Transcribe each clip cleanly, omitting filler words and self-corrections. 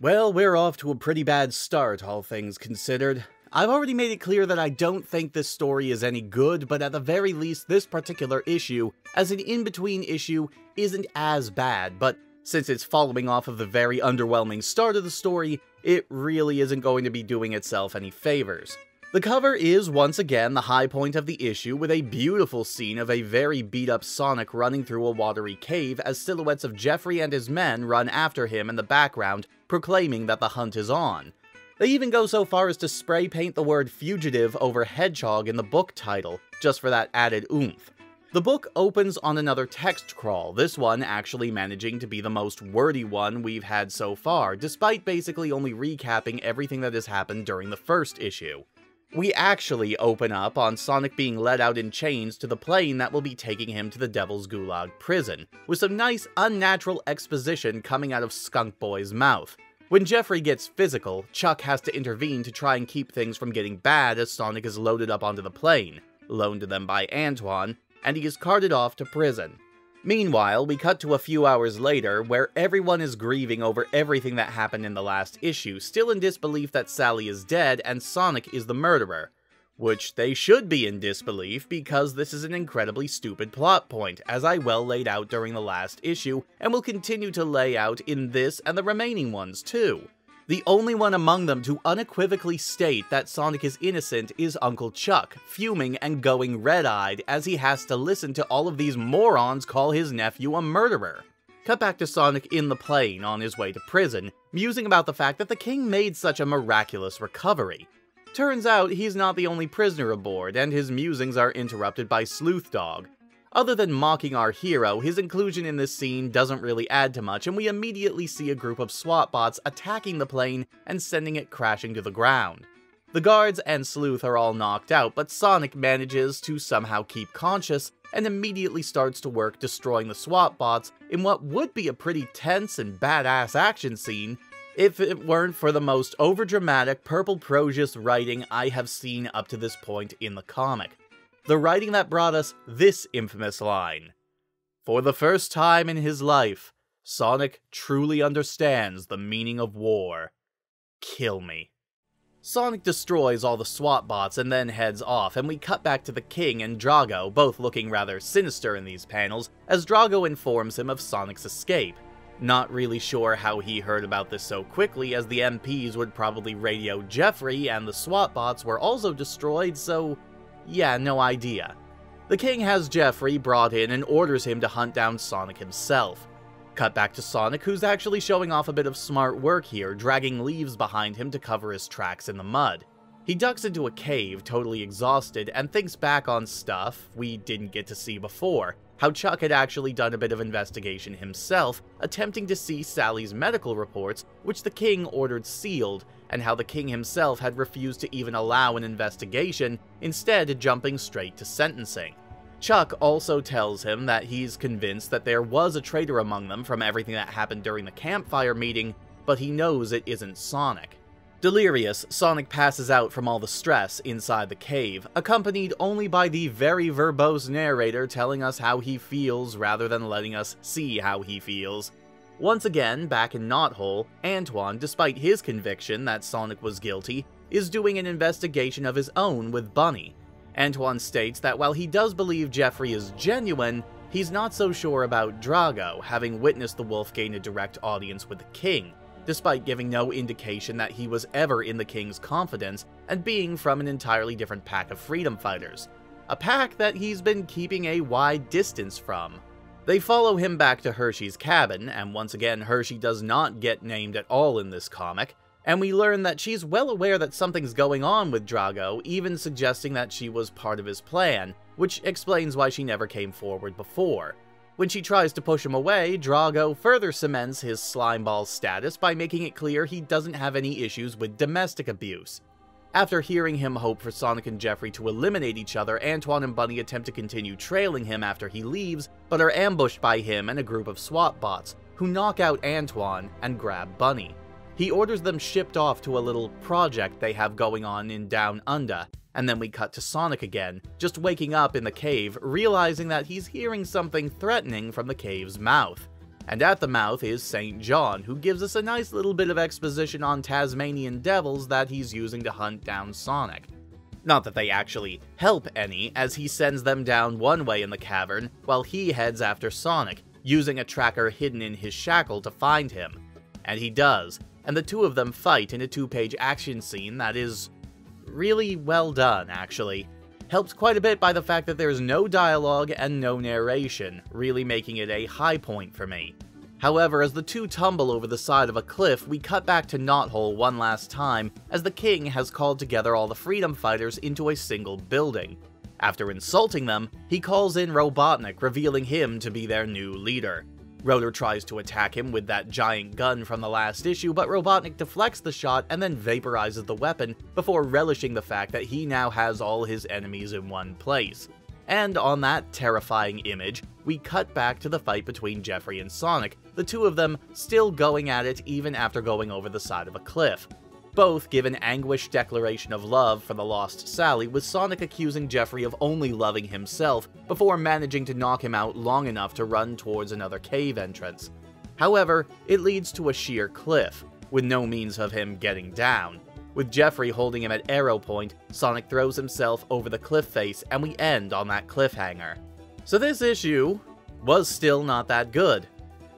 Well, we're off to a pretty bad start, all things considered. I've already made it clear that I don't think this story is any good, but at the very least, this particular issue, as an in-between issue, isn't as bad, but since it's following off of the very underwhelming start of the story, it really isn't going to be doing itself any favors. The cover is, once again, the high point of the issue, with a beautiful scene of a very beat-up Sonic running through a watery cave as silhouettes of Jeffrey and his men run after him in the background, proclaiming that the hunt is on. They even go so far as to spray paint the word fugitive over hedgehog in the book title, just for that added oomph. The book opens on another text crawl, this one actually managing to be the most wordy one we've had so far, despite basically only recapping everything that has happened during the first issue. We actually open up on Sonic being led out in chains to the plane that will be taking him to the Devil's Gulag prison, with some nice, unnatural exposition coming out of Skunk Boy's mouth. When Jeffrey gets physical, Chuck has to intervene to try and keep things from getting bad as Sonic is loaded up onto the plane, loaned to them by Antoine, and he is carted off to prison. Meanwhile, we cut to a few hours later, where everyone is grieving over everything that happened in the last issue, still in disbelief that Sally is dead and Sonic is the murderer. Which they should be in disbelief, because this is an incredibly stupid plot point, as I well laid out during the last issue, and will continue to lay out in this and the remaining ones too. The only one among them to unequivocally state that Sonic is innocent is Uncle Chuck, fuming and going red-eyed as he has to listen to all of these morons call his nephew a murderer. Cut back to Sonic in the plane on his way to prison, musing about the fact that the king made such a miraculous recovery. Turns out he's not the only prisoner aboard, and his musings are interrupted by Sleuth Dog. Other than mocking our hero, his inclusion in this scene doesn't really add to much, and we immediately see a group of SWAT bots attacking the plane and sending it crashing to the ground. The guards and Sleuth are all knocked out, but Sonic manages to somehow keep conscious and immediately starts to work destroying the SWAT bots in what would be a pretty tense and badass action scene if it weren't for the most overdramatic purple prosius writing I have seen up to this point in the comic. The writing that brought us this infamous line: "For the first time in his life, Sonic truly understands the meaning of war. Kill me." Sonic destroys all the SWAT bots and then heads off, and we cut back to the King and Drago, both looking rather sinister in these panels, as Drago informs him of Sonic's escape. Not really sure how he heard about this so quickly, as the MPs would probably radio Jeffrey and the SWAT bots were also destroyed, so yeah, no idea. The King has Jeffrey brought in and orders him to hunt down Sonic himself. Cut back to Sonic, who's actually showing off a bit of smart work here, dragging leaves behind him to cover his tracks in the mud. He ducks into a cave, totally exhausted, and thinks back on stuff we didn't get to see before. How Chuck had actually done a bit of investigation himself, attempting to see Sally's medical reports, which the King ordered sealed, and how the King himself had refused to even allow an investigation, instead jumping straight to sentencing. Chuck also tells him that he's convinced that there was a traitor among them from everything that happened during the campfire meeting, but he knows it isn't Sonic. Delirious, Sonic passes out from all the stress inside the cave, accompanied only by the very verbose narrator telling us how he feels rather than letting us see how he feels. Once again, back in Knothole, Antoine, despite his conviction that Sonic was guilty, is doing an investigation of his own with Bunny. Antoine states that while he does believe Jeffrey is genuine, he's not so sure about Drago, having witnessed the wolf gain a direct audience with the King, despite giving no indication that he was ever in the King's confidence and being from an entirely different pack of freedom fighters. A pack that he's been keeping a wide distance from. They follow him back to Hershey's cabin, and once again Hershey does not get named at all in this comic, and we learn that she's well aware that something's going on with Drago, even suggesting that she was part of his plan, which explains why she never came forward before. When she tries to push him away, Drago further cements his slimeball status by making it clear he doesn't have any issues with domestic abuse. After hearing him hope for Sonic and Jeffrey to eliminate each other, Antoine and Bunny attempt to continue trailing him after he leaves, but are ambushed by him and a group of SWAT bots, who knock out Antoine and grab Bunny. He orders them shipped off to a little project they have going on in Down Under, and then we cut to Sonic again, just waking up in the cave, realizing that he's hearing something threatening from the cave's mouth. And at the mouth is St. John, who gives us a nice little bit of exposition on Tasmanian devils that he's using to hunt down Sonic. Not that they actually help any, as he sends them down one way in the cavern, while he heads after Sonic, using a tracker hidden in his shackle to find him. And he does, and the two of them fight in a 2-page action scene that is really well done, actually. Helped quite a bit by the fact that there's no dialogue and no narration, really making it a high point for me. However, as the two tumble over the side of a cliff, we cut back to Knothole one last time, as the king has called together all the freedom fighters into a single building. After insulting them, he calls in Robotnik, revealing him to be their new leader. Rotor tries to attack him with that giant gun from the last issue, but Robotnik deflects the shot and then vaporizes the weapon before relishing the fact that he now has all his enemies in one place. And on that terrifying image, we cut back to the fight between Jeffrey and Sonic, the two of them still going at it even after going over the side of a cliff. Both give an anguished declaration of love for the lost Sally, with Sonic accusing Jeffrey of only loving himself before managing to knock him out long enough to run towards another cave entrance. However, it leads to a sheer cliff, with no means of him getting down. With Jeffrey holding him at arrow point, Sonic throws himself over the cliff face, and we end on that cliffhanger. So this issue was still not that good.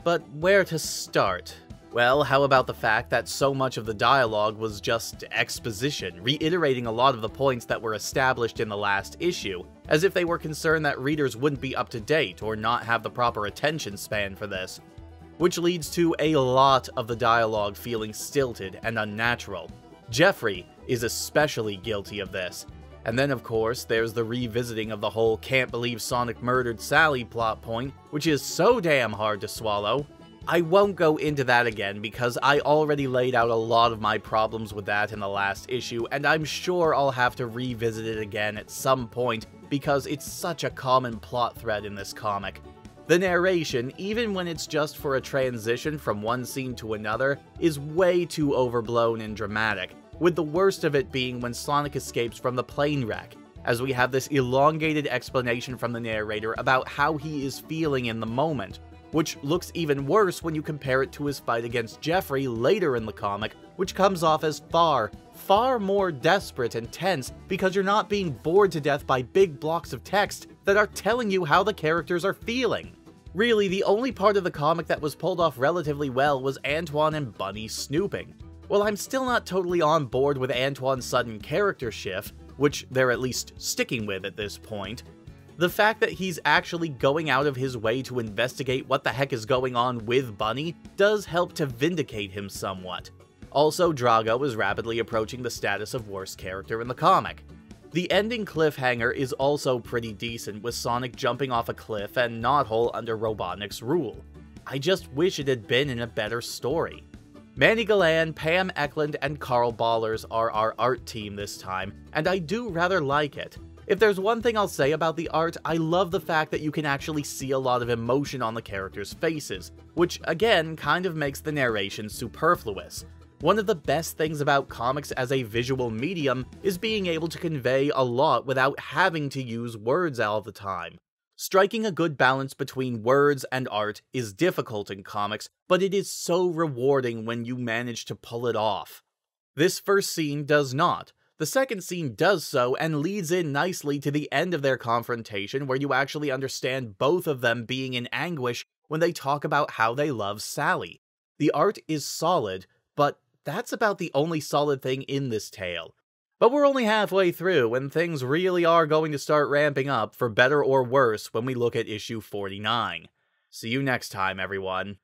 But where to start? Well, how about the fact that so much of the dialogue was just exposition, reiterating a lot of the points that were established in the last issue, as if they were concerned that readers wouldn't be up to date or not have the proper attention span for this. Which leads to a lot of the dialogue feeling stilted and unnatural. Jeffrey is especially guilty of this. And then of course, there's the revisiting of the whole can't believe Sonic murdered Sally plot point, which is so damn hard to swallow. I won't go into that again because I already laid out a lot of my problems with that in the last issue, and I'm sure I'll have to revisit it again at some point because it's such a common plot thread in this comic. The narration, even when it's just for a transition from one scene to another, is way too overblown and dramatic, with the worst of it being when Sonic escapes from the plane wreck, as we have this elongated explanation from the narrator about how he is feeling in the moment, which looks even worse when you compare it to his fight against Jeffrey later in the comic, which comes off as far more desperate and tense because you're not being bored to death by big blocks of text that are telling you how the characters are feeling. Really, the only part of the comic that was pulled off relatively well was Antoine and Bunny snooping. While I'm still not totally on board with Antoine's sudden character shift, which they're at least sticking with at this point, the fact that he's actually going out of his way to investigate what the heck is going on with Bunny does help to vindicate him somewhat. Also, Drago is rapidly approaching the status of worst character in the comic. The ending cliffhanger is also pretty decent, with Sonic jumping off a cliff and Knothole under Robotnik's rule. I just wish it had been in a better story. Manny Galan, Pam Eklund, and Carl Ballers are our art team this time, and I do rather like it. If there's one thing I'll say about the art, I love the fact that you can actually see a lot of emotion on the characters' faces, which again kind of makes the narration superfluous. One of the best things about comics as a visual medium is being able to convey a lot without having to use words all the time. Striking a good balance between words and art is difficult in comics, but it is so rewarding when you manage to pull it off. This first scene does not. The second scene does so and leads in nicely to the end of their confrontation, where you actually understand both of them being in anguish when they talk about how they love Sally. The art is solid, but that's about the only solid thing in this tale. But we're only halfway through, and things really are going to start ramping up, for better or worse, when we look at issue 49. See you next time, everyone.